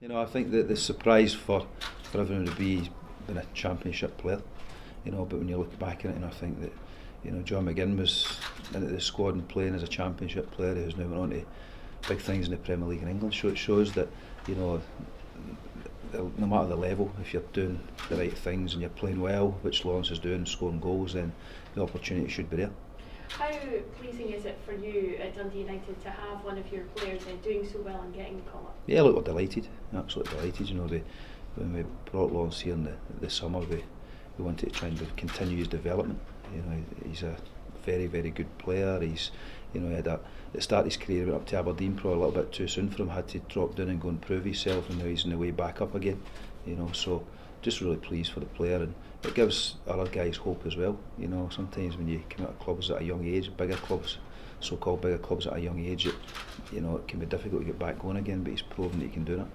I think that the surprise for everyone would be being a championship player. But when you look back at it, and I think that John McGinn was into the squad and playing as a championship player who's now went on to big things in the Premier League in England. So it shows that no matter the level, if you're doing the right things and you're playing well, which Lawrence is doing, scoring goals, then the opportunity should be there. How pleasing is it for you at Dundee United to have one of your players doing so well and getting the call up? Yeah, look, we're delighted, absolutely delighted. When we brought Lawrence here in the summer, we wanted to try and continue his development. He's a very, very good player. He had at the start of his career, went up to Aberdeen probably a little bit too soon for him, had to drop down and go and prove himself, and now he's on the way back up again. So just really pleased for the player, and it gives other guys hope as well. Sometimes when you come out of clubs at a young age, bigger clubs, so-called bigger clubs at a young age, it can be difficult to get back going again, but he's proven that he can do that.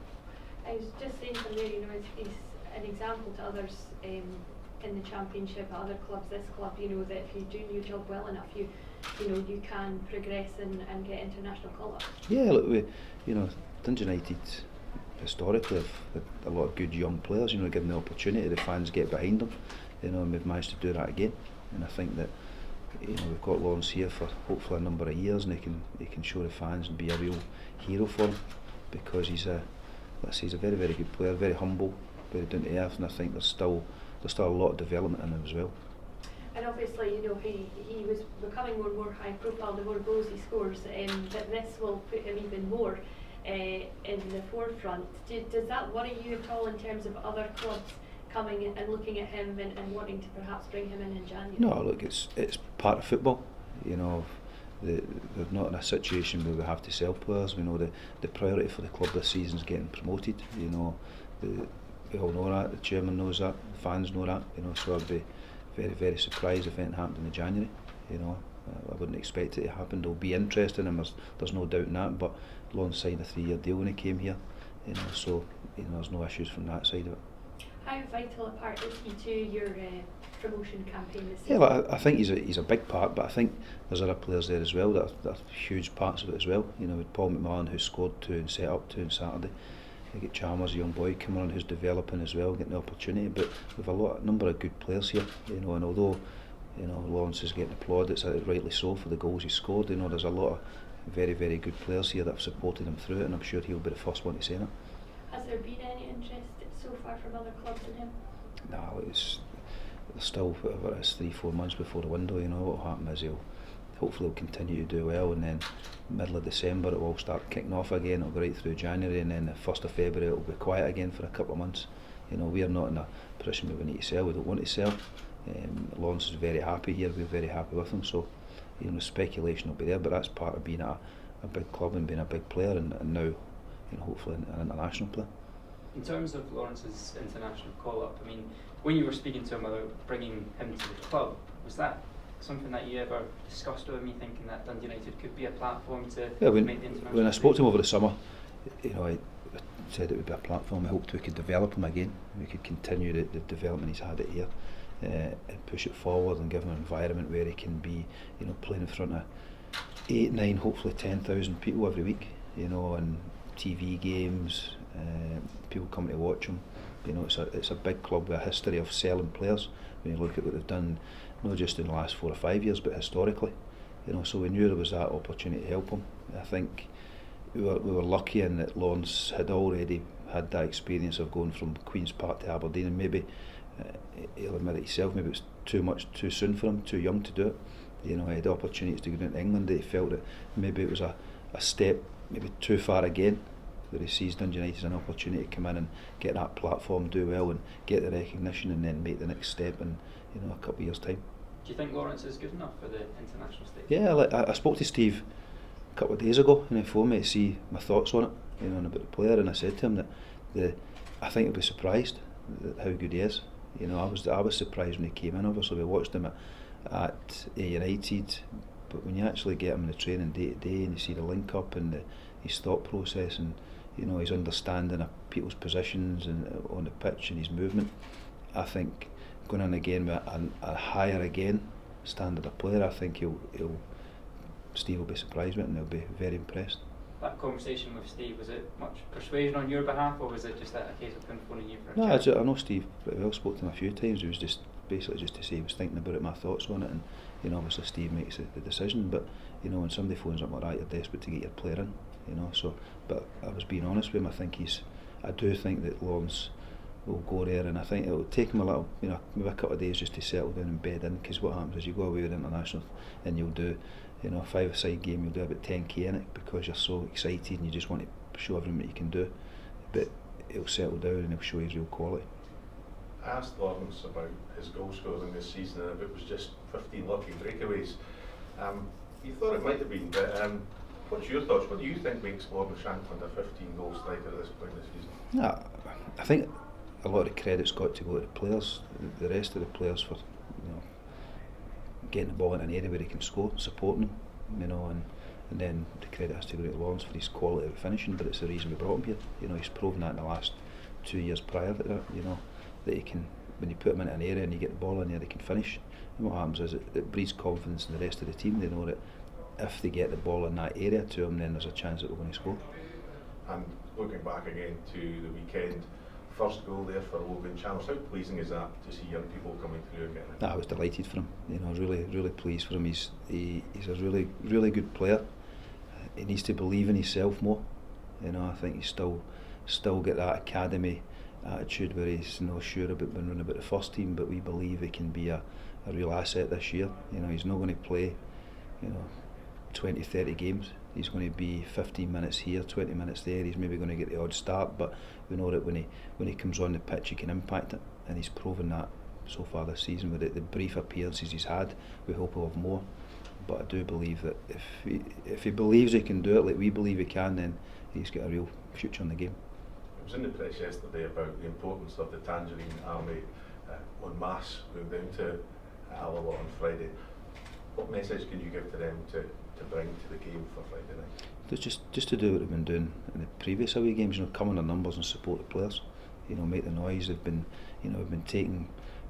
I was just saying from there, he's an example to others in the Championship, at other clubs, this club, that if you do your job well enough, you can progress and get international call-ups. Yeah, look, Dundee United historically have had a lot of good young players, given the opportunity, the fans get behind them, and we've managed to do that again. And I think that we've got Lawrence here for hopefully a number of years, and he can show the fans and be a real hero for them, because he's a very, very good player, very humble, very down to earth, and I think there's still a lot of development in him as well. And obviously, he was becoming more and more high profile the more goals he scores, but this will put him even more in the forefront. Does that worry you at all in terms of other clubs coming in and looking at him and wanting to perhaps bring him in January? No, look, it's part of football. They're not in a situation where we have to sell players. We know the priority for the club this season is getting promoted. We all know that, the chairman knows that, the fans know that. So I'd be very, very surprised if anything happened in January. I wouldn't expect it to happen. There'll be interest in him, there's no doubt in that, but Lawrence signed a 3-year deal when he came here, so there's no issues from that side of it. How vital a part is he to your promotion campaign this season? Yeah, I think he's a big part, but I think there's other players there as well that are huge parts of it as well. With Paul McMahon, who scored 2 and set up 2 on Saturday. You get Chalmers, a young boy coming on who's developing as well, getting the opportunity. But we've a number of good players here, and although Lawrence is getting applauded, it's rightly so for the goals he scored. There's a lot of very, very good players here that have supported him through it, and I'm sure he'll be the first one to say that. Has there been any interest so far from other clubs in him? No, there's still whatever it is, 3-4 months before the window. What will happen is hopefully he'll continue to do well, and then middle of December it will start kicking off again. It'll go right through January, and then the 1st of February it'll be quiet again for a couple of months. We are not in a position where we need to sell. We don't want to sell. Lawrence is very happy here. We're very happy with him. So speculation will be there, but that's part of being a big club and being a big player, and now hopefully an international player. In terms of Lawrence's international call-up, when you were speaking to him about bringing him to the club, was that something that you ever discussed with me, thinking that Dundee United could be a platform to make the international? When I spoke to him over the summer, I said it would be a platform. I hoped we could develop him again. We could continue the development he's had it here, and push it forward and give him an environment where he can be, playing in front of 8, 9, hopefully 10,000 people every week, and TV games, people coming to watch him. It's a big club with a history of selling players. When you look at what they've done, not just in the last 4 or 5 years, but historically. So we knew there was that opportunity to help him. I think we were lucky in that Lawrence had already had that experience of going from Queen's Park to Aberdeen, and maybe he'll admit it himself, maybe it was too soon for him, too young to do it. He had opportunities to go down to England. He felt that maybe it was a step maybe too far again, where he sees Dundee United as an opportunity to come in and get that platform, do well and get the recognition, and then make the next step in a couple of years' time. Do you think Lawrence is good enough for the international stage? Yeah, I spoke to Steve a couple of days ago, and he phoned me to see my thoughts on it, and about the player, and I said to him that I think he'll be surprised at how good he is. I was surprised when he came in. Obviously we watched him at United, but when you actually get him in the training day to day, and you see the link up and his thought process, and his understanding of people's positions and on the pitch and his movement, I think going in again with a higher again standard of player, I think Steve will be surprised with it, and he'll be very impressed. that conversation with Steve, was it much persuasion on your behalf, or was it just a case of him phoning you for a No, chat? I know Steve pretty well, spoke to him a few times. He was just basically just to say he was thinking about it, my thoughts on it, and obviously Steve makes the decision, but when somebody phones up like that, you're desperate to get your player in, so, but I was being honest with him. I do think that Lawrence will go there, and I think it will take him a little, maybe a couple of days just to settle down and bed in, because what happens is you go away with international and you'll do, a 5-a-side game, you'll do about 10k in it because you're so excited and you just want to show everyone what you can do, but he'll settle down and he'll show his real quality. I asked Lawrence about his goal scoring this season, and if it was just 15 lucky breakaways. He thought it might have been, but what's your thoughts? What do you think makes Lawrence Shankland a 15-goal striker at this point this season? Yeah, I think a lot of credit's got to go to the players, the rest of the players, for getting the ball in an area where he can score, supporting him, and then the credit has to go to Lawrence for his quality of finishing. But it's the reason we brought him here. He's proven that in the last 2 years prior to that, that he can, when you put him in an area and you get the ball in there, they can finish. And what happens is it breeds confidence in the rest of the team. They know that if they get the ball in that area to him, then there's a chance that we're going to score. And looking back again to the weekend, first goal there for Logan Channels, how pleasing is that to see young people coming through and getting it? I was delighted for him. I was really pleased for him. He's a really good player. He needs to believe in himself more. I think he's still got that academy attitude where he's not sure about being running about the first team, but we believe he can be a real asset this year. He's not going to play 20-30 games. He's going to be 15 minutes here, 20 minutes there. He's maybe going to get the odd start, but we know that when he comes on the pitch, he can impact it, and he's proven that so far this season with the brief appearances he's had. We hope he'll have more, but I do believe that if he believes he can do it like we believe he can, then he's got a real future in the game. It was in the press yesterday about the importance of the Tangerine Army en masse going down to Alloa on Friday. What message can you give to them to bring to the game for Friday night? Just to do what they've been doing in the previous away games, come on their numbers and support the players. Make the noise. They've been taking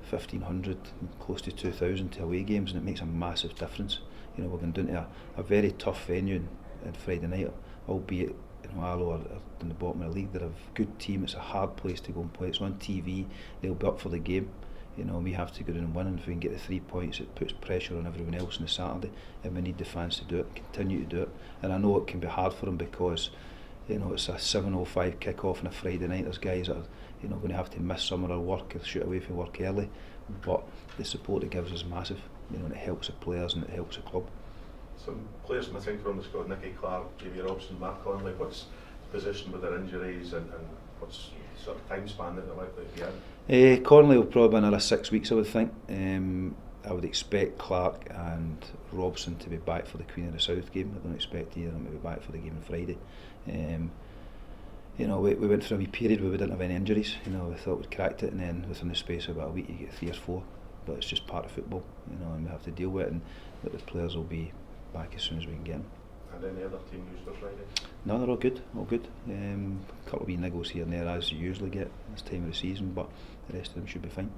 1,500, close to 2,000 to away games, and it makes a massive difference. We're going down to a very tough venue on Friday night, albeit Alloa are in the bottom of the league. They're a good team. It's a hard place to go and play. It's on TV. They'll be up for the game. We have to go down and win, and if we can get the 3 points, it puts pressure on everyone else on the Saturday, and we need the fans to do it, continue to do it. And I know it can be hard for them because it's a 7:05 kick-off on a Friday night. There's guys that are going to have to miss some of their work or shoot away from work early, but the support it gives is massive, and it helps the players and it helps the club. Some players missing from the squad: Nicky Clark, Jamie Robson, Mark Conley. What's the position with their injuries, and what's the sort of time span that they're likely to be in? Conley will probably be another 6 weeks, I would think. I would expect Clark and Robson to be back for the Queen of the South game. I don't expect either of them to be back for the game on Friday. We went through a wee period where we didn't have any injuries. We thought we'd cracked it, and then within the space of about a week you get 3 or 4. But it's just part of football, and we have to deal with it, and the players will be back as soon as we can get them. And any other team news for Friday? No, they're all good, a couple of wee niggles here and there as you usually get this time of the season, but the rest of them should be fine.